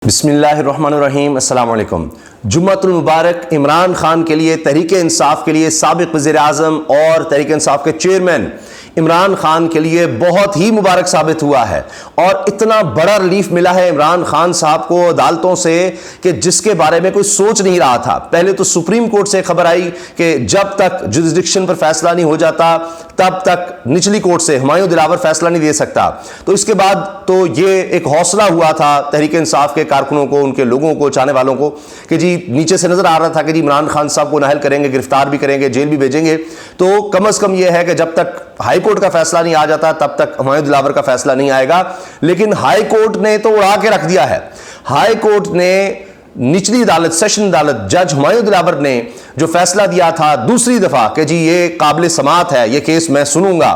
बिस्मिल्लाहिर्रहमानिर्रहीम अस्सलाम वालेकुम। जुम्मतुल मुबारक इमरान खान के लिए, तहरीक इंसाफ के लिए, साबिक वज़ीर आज़म और तहरीक इंसाफ के चेयरमैन इमरान खान के लिए बहुत ही मुबारक साबित हुआ है और इतना बड़ा रिलीफ मिला है इमरान खान साहब को अदालतों से कि जिसके बारे में कोई सोच नहीं रहा था। पहले तो सुप्रीम कोर्ट से खबर आई कि जब तक जुरिसडिक्शन पर फैसला नहीं हो जाता तब तक निचली कोर्ट से हुमायूं दिलावर फैसला नहीं दे सकता। तो इसके बाद तो ये एक हौसला हुआ था तहरीक इंसाफ के कारकुनों को, उनके लोगों को, चाहने वालों को कि जी नीचे से नजर आ रहा था कि जी इमरान खान साहब को नाहल करेंगे, गिरफ्तार भी करेंगे, जेल भी भेजेंगे। तो कम से कम यह है कि जब तक हाई कोर्ट का फैसला नहीं आ जाता तब तक हुमायूं दिलावर का फैसला नहीं आएगा। लेकिन हाई कोर्ट ने तो उड़ा के रख दिया है। हाई कोर्ट ने निचली अदालत, सेशन अदालत, जज हुमायूं दिलावर ने जो फैसला दिया था दूसरी दफा कि जी ये काबिल समात है, ये केस मैं सुनूंगा,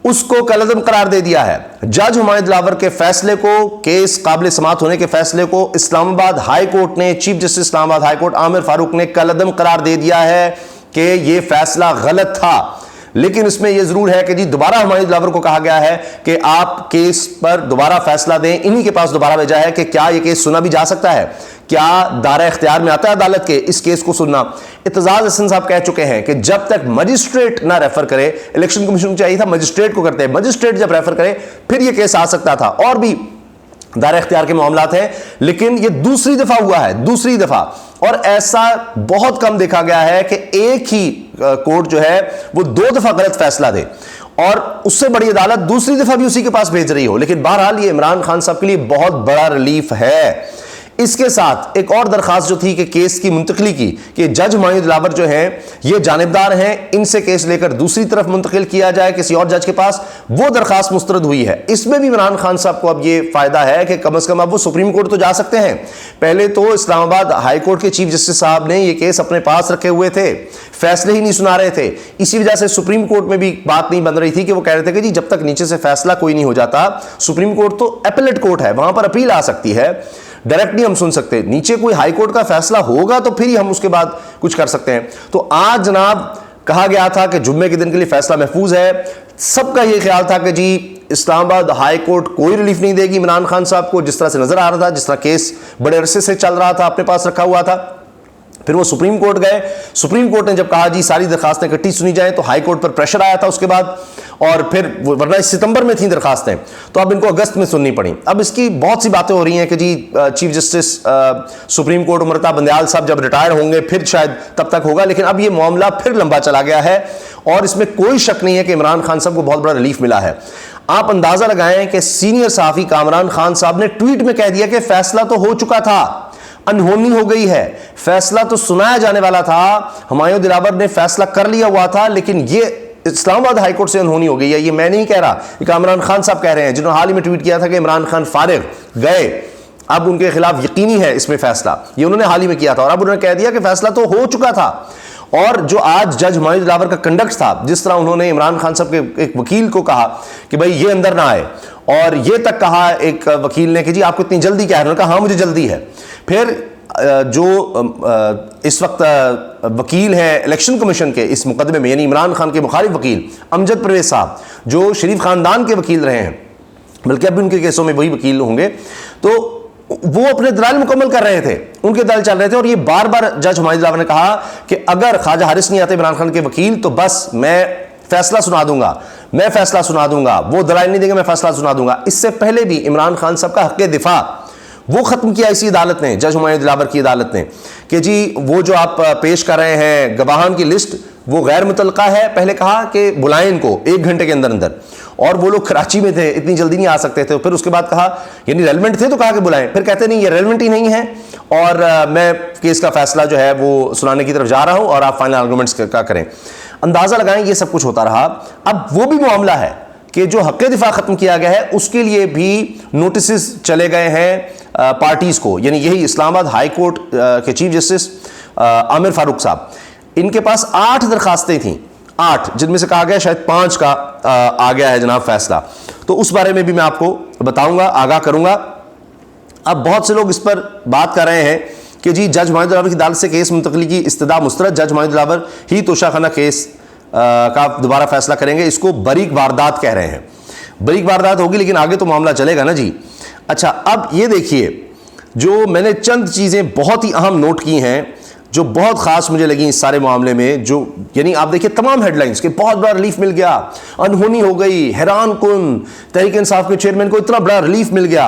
उसको कलअदम करार दे दिया है। जज हुमायूं दिलावर के फैसले को, केस काबिल समात होने के फैसले को इस्लामाबाद हाई कोर्ट ने, chief justice Islamabad high court Aamir Farooq ने कलअदम करार दे दिया है कि यह फैसला गलत था। लेकिन इसमें यह जरूर है कि जी दोबारा हुमायूं दिलावर को कहा गया है कि आप केस पर दोबारा फैसला दें। इन्हीं के पास दोबारा भेजा है कि क्या यह केस सुना भी जा सकता है, क्या दायरा इख्तियार में आता है अदालत के इस केस को सुनना। इत्तेजाज हसन साहब कह चुके हैं कि जब तक मजिस्ट्रेट ना रेफर करे, इलेक्शन कमीशन को चाहिए था मजिस्ट्रेट को करते हैं, मजिस्ट्रेट जब रेफर करे फिर यह केस आ सकता था। और भी दायरा इख्तियार के मामलात हैं, लेकिन यह दूसरी दफा हुआ है, दूसरी दफा। और ऐसा बहुत कम देखा गया है कि एक ही कोर्ट जो है वो दो दफा गलत फैसला दे और उससे बड़ी अदालत दूसरी दफा भी उसी के पास भेज रही हो। लेकिन बहरहाल ये इमरान खान साहब के लिए बहुत बड़ा रिलीफ है। इसके साथ एक और दरखास्त जो थी कि केस की मुंतकली की, कि जज हुमायूं दिलावर जो हैं ये जानिबदार हैं, इनसे केस लेकर दूसरी तरफ मुंतकिल किया जाए किसी और जज के पास, वो दरखास्त मुस्तरद हुई है। इसमें भी इमरान खान साहब को अब ये फायदा है कि कम से कम अब वो सुप्रीम कोर्ट तो जा सकते हैं। पहले तो इस्लामाबाद हाई कोर्ट के चीफ जस्टिस साहब ने ये केस अपने पास रखे हुए थे, फैसले ही नहीं सुना रहे थे। इसी वजह से सुप्रीम कोर्ट में भी बात नहीं बन रही थी कि वो कह रहे थे कि जी जब तक नीचे से फैसला कोई नहीं हो जाता, सुप्रीम कोर्ट तो अपीलेट कोर्ट है, वहां पर अपील आ सकती है, डायरेक्ट नहीं हम सुन सकते, नीचे कोई हाई कोर्ट का फैसला होगा तो फिर ही हम उसके बाद कुछ कर सकते हैं। तो आज जनाब कहा गया था कि जुम्मे के दिन के लिए फैसला महफूज है। सबका यह ख्याल था कि जी इस्लामाबाद हाई कोर्ट कोई रिलीफ नहीं देगी इमरान खान साहब को, जिस तरह से नजर आ रहा था, जिस तरह केस बड़े अरसे से चल रहा था, अपने पास रखा हुआ था। फिर वो सुप्रीम कोर्ट गए, सुप्रीम कोर्ट ने जब कहा जी सारी दरखास्तें इकट्ठी सुनी जाए तो हाई कोर्ट पर प्रेशर आया था उसके बाद, और फिर वरना सितंबर में थी दरखास्तें, तो अब इनको अगस्त में सुननी पड़ी। अब इसकी बहुत सी बातें हो रही हैं कि जी chief justice supreme court Amrita Bandial साहब जब रिटायर होंगे फिर शायद तब तक होगा। लेकिन अब ये मामला फिर लंबा चला गया है और इसमें कोई शक नहीं है कि इमरान खान साहब को बहुत बड़ा रिलीफ मिला है। आप अंदाजा लगाएं कि सीनियर सहाफी कामरान खान साहब ने ट्वीट में कह दिया कि फैसला तो हो चुका था, अनहोनी हो गई है, फैसला तो सुनाया जाने वाला था, हुमायूं दिलावर ने फैसला कर लिया हुआ था, लेकिन ये इस्लामाबाद हाई कोर्ट से अनहोनी हो गई है। ये मैं नहीं कह रहा, ये कामरान खान साहब कह रहे हैं, जिन्होंने हाल ही में ट्वीट किया था कि इमरान खान फारिग गए, अब उनके खिलाफ यकीनी है इसमें फैसला, ये उन्होंने हाल ही में किया था। और अब उन्होंने कह दिया कि फैसला तो हो चुका था। और जो आज जज हुमायूं दिलावर का कंडक्ट था, जिस तरह उन्होंने इमरान खान साहब के एक वकील को कहा कि भाई ये अंदर ना आए, और ये तक कहा एक वकील ने कि जी आपको इतनी जल्दी क्या है, उन्होंने कहा हाँ मुझे जल्दी है। फिर जो इस वक्त वकील हैं इलेक्शन कमीशन के इस मुकदमे में, यानी इमरान खान के मुखालिफ वकील अमजद परवेज साहब, जो शरीफ खानदान के वकील रहे हैं, बल्कि अब भी उनके केसों में वही वकील होंगे, तो वो अपने दलाल मुकम्मल कर रहे थे, उनके दल चल रहे थे। और ये बार बार जज हुमायूं दिलावर ने कहा कि अगर ख्वाजा हारिस नहीं आते इमरान खान के वकील तो बस मैं फैसला सुना दूंगा, मैं फैसला सुना दूंगा, वो दलाल नहीं देंगे, मैं फैसला सुना दूंगा। इससे पहले भी इमरान खान साहब का हक़ दिफा वो खत्म किया इसी अदालत ने, जज हुमायूं दिलावर की अदालत ने, कि जी वो जो आप पेश कर रहे हैं गवाहान की लिस्ट वो गैर मुतलका है। पहले कहा कि बुलाएं इनको 1 घंटे के अंदर अंदर, और वो लोग कराची में थे, इतनी जल्दी नहीं आ सकते थे। फिर उसके बाद कहा यानी रेलेवेंट थे तो कहा कि बुलाएं, फिर कहते नहीं ये रेलेवेंट ही नहीं है और मैं केस का फैसला जो है वो सुनाने की तरफ जा रहा हूं और आप फाइनल आर्गूमेंट्स का करें। अंदाजा लगाएं ये सब कुछ होता रहा। अब वो भी मामला है कि जो हक़ दिफा खत्म किया गया है उसके लिए भी नोटिस चले गए हैं पार्टीज को, यानी यही इस्लामाबाद हाई कोर्ट के चीफ जस्टिस आमिर फारूक साहब, इनके पास 8 दरखास्तें थीं, 8, जिनमें से कहा गया शायद 5 का आ गया है जनाब फैसला। तो उस बारे में भी मैं आपको बताऊंगा, आगाह करूंगा। अब बहुत से लोग इस पर बात कर रहे हैं कि जी जज हुमायूं दिलावर की अदालत से केस मुंतकली की इस्तदा मुस्तरद, जज हुमायूं दिलावर ही तोशाखाना केस का दोबारा फैसला करेंगे। इसको बरीक वारदात कह रहे हैं, बरीक वारदात होगी, लेकिन आगे तो मामला चलेगा ना जी। अच्छा, अब ये देखिए जो मैंने चंद चीज़ें बहुत ही अहम नोट की हैं जो बहुत खास मुझे लगी इस सारे मामले में, जो यानी आप देखिए तमाम हेडलाइंस के बहुत बड़ा रिलीफ मिल गया, अनहोनी हो गई, हैरान कुन, तहरीक इंसाफ के चेयरमैन को इतना बड़ा रिलीफ मिल गया।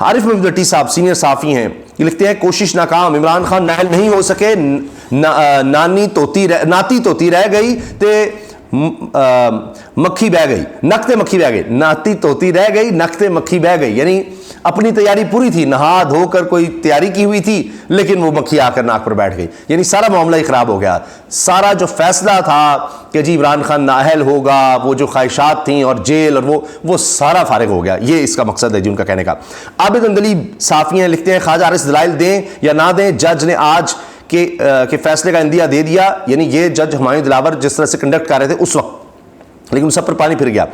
आरिफ महमूद भट्टी साहब सीनियर साफ़ी हैं, ये लिखते हैं कोशिश नाकाम, इमरान खान नाअहल नहीं हो सके, नाती तोती रह गई ते मक्खी बह गई, नकते मक्खी बह गई, नाती तोती रह गई, नकते मक्खी बह गई। यानी अपनी तैयारी पूरी थी, नहा धोकर कोई तैयारी की हुई थी, लेकिन वो मक्खी आकर नाक पर बैठ गई। यानी सारा मामला ही खराब हो गया। सारा जो फैसला था कि जी इमरान खान नाअहल होगा, वो जो ख्वाहिशात थी और जेल और वो सारा फारिग हो गया। ये इसका मकसद है जी उनका कहने का। आबिद अंदली साफियां लिखते हैं ख्वाजा आरिफ दलाइल दें या ना दें, जज ने आज के फैसले का इंदिया दे दिया। यानी ये जज हुमायूं दिलावर जिस तरह से कंडक्ट कर रहे थे उस वक्त, लेकिन सब पर पानी फिर गया।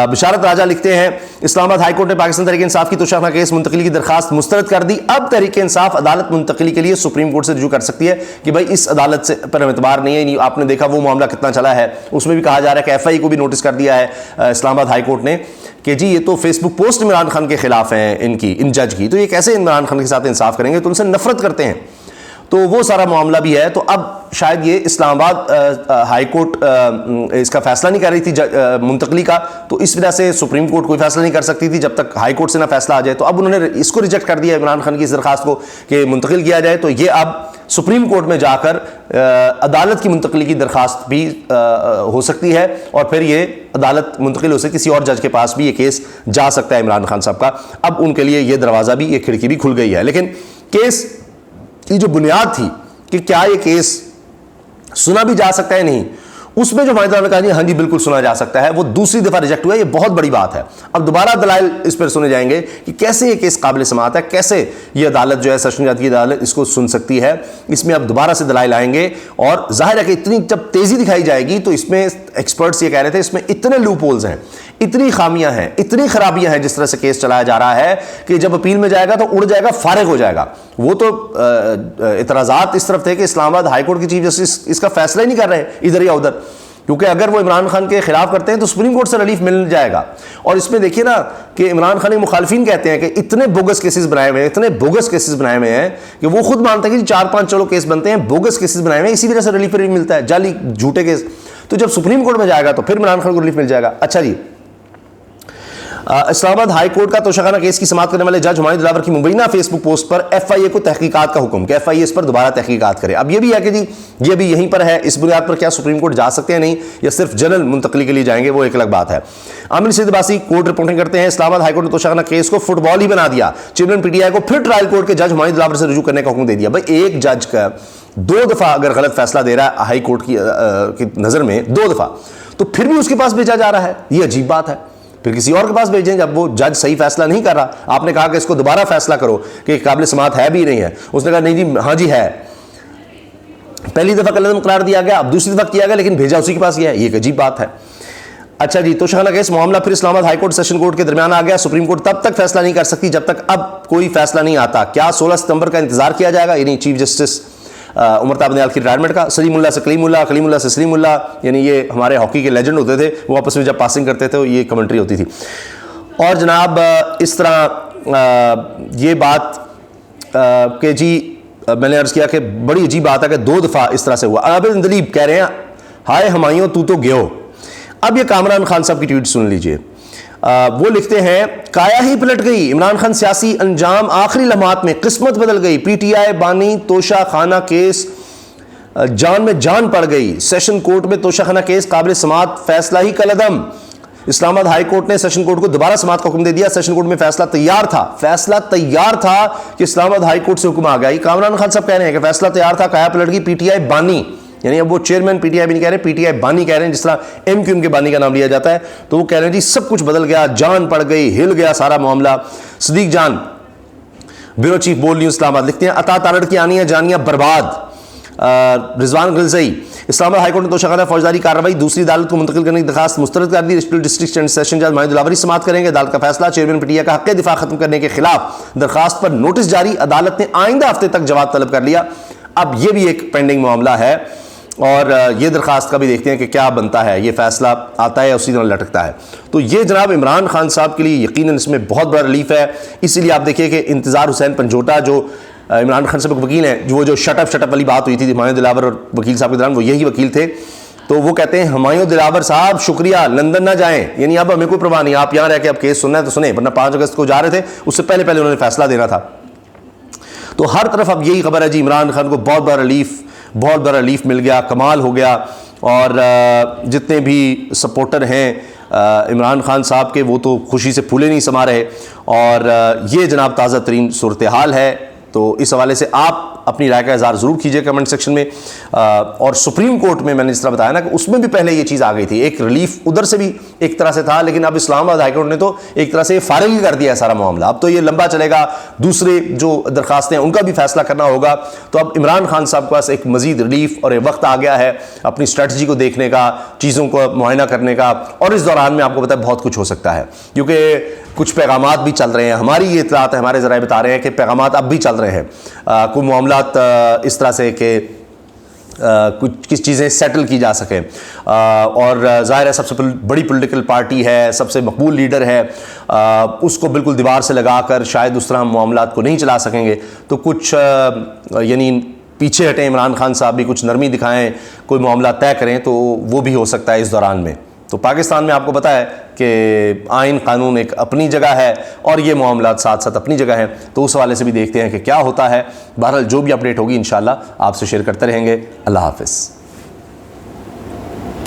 बिशारत राजा लिखते हैं इस्लामाबाद हाईकोर्ट ने पाकिस्तान तहरीक इंसाफ की तोशाखना केस मुंतकिली की दरखास्त मुस्तरद कर दी। अब तहरीक इंसाफ अदालत मुंतकिली के लिए सुप्रीम कोर्ट से रुजू कर सकती है कि भाई इस अदालत से पर एतबार नहीं है। आपने देखा वो मामला कितना चला है, उसमें भी कहा जा रहा है कि FI को भी नोटिस कर दिया है इस्लामाबाद हाईकोर्ट ने कि जी ये तो फेसबुक पोस्ट इमरान खान के खिलाफ हैं इन जज की, तो ये कैसे इमरान खान के साथ इंसाफ करेंगे, तो उनसे नफरत करते हैं। तो वो सारा मामला भी है। तो अब शायद ये इस्लामाबाद हाई कोर्ट इसका फैसला नहीं कर रही थी मुंतकली का, तो इस वजह से सुप्रीम कोर्ट कोई फैसला नहीं कर सकती थी जब तक हाई कोर्ट से ना फैसला आ जाए। तो अब उन्होंने इसको रिजेक्ट कर दिया इमरान खान की इस दरखास्त को कि मुंतकिल किया जाए। तो ये अब सुप्रीम कोर्ट में जाकर अदालत की मुंतकली की दरखास्त भी हो सकती है और फिर ये अदालत मुंतकिल हो सकती, किसी और जज के पास भी ये केस जा सकता है इमरान खान साहब का। अब उनके लिए ये दरवाज़ा भी, ये खिड़की भी खुल गई है। लेकिन केस की जो बुनियाद थी कि क्या ये केस सुना भी जा सकता है नहीं, उसमें जो माहिदार ने कहा जी हाँ जी बिल्कुल सुना जा सकता है, वो दूसरी दफा रिजेक्ट हुआ। ये बहुत बड़ी बात है। अब दोबारा दलाइल इस पर सुने जाएंगे कि कैसे ये केस काबिल समाअत है, कैसे ये अदालत जो है सेशन जज की अदालत इसको सुन सकती है। इसमें अब दोबारा से दलाइल आएंगे और जाहिर है कि इतनी जब तेजी दिखाई जाएगी तो इसमें एक्सपर्ट्स ये कह रहे थे इसमें इतने लूप होल्स हैं, इतनी खामियां हैं, इतनी खराबियां हैं जिस तरह से केस चलाया जा रहा है कि जब अपील में जाएगा तो उड़ जाएगा, फारिग हो जाएगा। वो तो इतराजात इस तरफ थे कि इस्लामाबाद हाईकोर्ट की चीफ जस्टिस इसका फैसला ही नहीं कर रहे इधर या उधर, क्योंकि अगर वो इमरान खान के खिलाफ करते हैं तो सुप्रीम कोर्ट से रिलीफ मिल जाएगा। और इसमें देखिए ना कि इमरान खान के मुखालिफिन कहते हैं कि इतने बोगस केसेस बनाए हुए हैं, इतने बोगस केसेस बनाए हुए हैं कि वो खुद मानते हैं कि 4-5 चलो केस बनते हैं, बोगस केसेस बनाए हुए हैं, इसी वजह से रिलीफ मिलता है, जाली झूठे केस। तो जब सुप्रीम कोर्ट में जाएगा तो फिर इमरान खान को रिलीफ मिल जाएगा। अच्छा जी, इस्लामाबाद हाई कोर्ट का तोशाखाना केस की समाअत करने वाले जज हुमायूं दिलावर की मुबैना फेसबुक पोस्ट पर FIA को तहकीकात का हुक्म कि FIA इस पर दोबारा तहकीकात करे। अब ये भी है कि जी ये भी यहीं पर है, इस बुनियाद पर क्या सुप्रीम कोर्ट जा सकते हैं नहीं, या सिर्फ जनरल मुंतकली के लिए जाएंगे, वो एक अलग बात है। आमिर सईद अब्बासी कोर्ट रिपोर्टिंग करते हैं इस्लामाबाद हाई कोर्ट ने तोशाखाना केस को फुटबॉल ही बना दिया। चेयरमैन PTI को फिर ट्रायल कोर्ट के जज हुमायूं दिलावर से रुजू करने का हुक्म दे दिया। भाई एक जज का 2 दफा अगर गलत फैसला दे रहा है हाई कोर्ट की नजर में 2 दफा, तो फिर भी उसके पास भेजा जा रहा है, ये अजीब बात है। फिर किसी और के पास भेजें जब वो जज सही फैसला नहीं कर रहा। आपने कहा कि इसको दोबारा फैसला करो कि काबिल समाअत है भी नहीं है, उसने कहा नहीं जी हाँ जी है। पहली दफा कलम करार दिया गया, अब दूसरी दफा किया गया, लेकिन भेजा उसी के पास गया है, ये एक अजीब बात है। अच्छा जी, तोशाखाना केस मामला फिर इस्लामाबाद हाईकोर्ट सेशन कोर्ट के दरमियान आ गया। सुप्रीम कोर्ट तब तक फैसला नहीं कर सकती जब तक अब कोई फैसला नहीं आता। क्या 16 सितंबर का इंतजार किया जाएगा, यानी चीफ जस्टिस उमर ताब नियाल की रिटायरमेंट का, सलीमुल्लाह से कलीमुल्लाह, कलीमुल्लाह से सलीमुल्लाह, यानी ये हमारे हॉकी के लेजेंड होते थे, वो आपस में जब पासिंग करते थे ये कमेंट्री होती थी। और जनाब इस तरह ये बात कि जी मैंने अर्ज़ किया कि बड़ी अजीब बात है कि 2 दफ़ा इस तरह से हुआ। आबिद अंदली कह रहे हैं हाय हुमायूं तू तो गयो। अब ये कामरान खान साहब की ट्वीट सुन लीजिए। वो लिखते हैं काया ही पलट गई, इमरान खान सियासी अंजाम आखिरी लम्हात में, किस्मत बदल गई, PTI बानी तोशाखाना केस जान में जान पड़ गई, सेशन कोर्ट में तोशाखाना केस काबिल समाअत, फैसला ही कलअदम। इस्लामाबाद हाई कोर्ट ने सेशन कोर्ट को दोबारा समाअत का हुक्म दे दिया। सेशन कोर्ट में फैसला तैयार था कि इस्लामाबाद हाई कोर्ट से हुक्म आ गया। कामरान खान साहब कह रहे हैं कि फैसला तैयार था, काया पलट गई, PTI बानी, यानी अब वो चेयरमैन PTI भी नहीं कह रहे, PTI बानी कह रहे हैं, जिस तरह MQM के बानी का नाम लिया जाता है। तो वो कह रहे हैं जी सब कुछ बदल गया, जान पड़ गई, हिल गया सारा मामला। सदीक जान ब्यूरो चीफ बोल न्यूज़ इस्लामाबाद लिखते हैं अता तारड़ की आनियां जानियां बर्बाद। रिजवान गिलजई इस्लामाबाद हाईकोर्ट ने तोशाखाना फौजदारी कार्रवाई दूसरी अदालत को मुंतकिल करने की दरखास्त मुस्तरद कर दी। डिस्ट्रिक्ट एंड सेशन जज हुमायूं दिलावर समाअत करेंगे। अदालत का फैसला, चेयरमैन PTI का हक दिफा खत्म करने के खिलाफ दरखास्त पर नोटिस जारी। अदालत ने आइंदा हफ्ते तक जवाब तलब कर लिया। अब यह भी एक पेंडिंग मामला है और ये दरख्वास्त का भी देखते हैं कि क्या बनता है, ये फ़ैसला आता है उसी तरह लटकता है। तो ये जनाब इमरान खान साहब के लिए यकीनन इसमें बहुत बड़ा रिलीफ है। इसीलिए आप देखिए कि इंतज़ार हुसैन पंजोटा जो इमरान खान साहब के वकील हैं, जो शटअप वाली बात हुई थी हुमायूं दिलावर और वकील साहब के दौरान, वो यही वकील थे। तो वो कहते हैं हुमायूं दिलावर साहब शुक्रिया, लंदन ना जाएं, यानी अब हमें कोई परवाह नहीं, आप यहाँ रह के अब केस सुनना है तो सुने, वरना 5 अगस्त को जा रहे थे, उससे पहले उन्होंने फैसला देना था। तो हर तरफ अब यही खबर है जी, इमरान खान को बहुत बड़ा रिलीफ मिल गया, कमाल हो गया। और जितने भी सपोर्टर हैं इमरान खान साहब के, वो तो खुशी से फूले नहीं समा रहे। और ये जनाब ताज़ा तरीन सूरत हाल है। तो इस हवाले से आप अपनी राय का इज़हार ज़रूर कीजिए कमेंट सेक्शन में। और सुप्रीम कोर्ट में मैंने इस तरह बताया ना कि उसमें भी पहले ये चीज़ आ गई थी, एक रिलीफ उधर से भी एक तरह से था, लेकिन अब इस्लामाबाद हाईकोर्ट ने तो एक तरह से फारिग ही कर दिया है सारा मामला। अब तो ये लंबा चलेगा, दूसरे जो दरखास्तें हैं उनका भी फैसला करना होगा। तो अब इमरान खान साहब के पास एक मजीद रिलीफ और एक वक्त आ गया है अपनी स्ट्रेटजी को देखने का, चीज़ों को मुआयना करने का। और इस दौरान में आपको पता है बहुत कुछ हो सकता है, क्योंकि कुछ पैगामात भी चल रहे हैं, हमारी ये इत्तलात है, हमारे ज़राए बता रहे हैं कि पैगामात अब भी चल रहे हैं। कोई मामलात इस तरह से कि कुछ चीज़ें सेटल की जा सकें। और ज़ाहिर है सबसे बड़ी पॉलिटिकल पार्टी है, सबसे मकबूल लीडर है, उसको बिल्कुल दीवार से लगाकर शायद उस तरह हम मामलात को नहीं चला सकेंगे। तो कुछ यानी पीछे हटें, इमरान खान साहब भी कुछ नरमी दिखाएं, कोई मामला तय करें, तो वो भी हो सकता है इस दौरान में। तो पाकिस्तान में आपको पता है कि आइन कानून एक अपनी जगह है और ये मामलात साथ साथ अपनी जगह हैं। तो उस हवाले से भी देखते हैं कि क्या होता है। बहरहाल जो भी अपडेट होगी इंशाल्लाह आपसे शेयर करते रहेंगे। अल्लाह हाफ़िज़।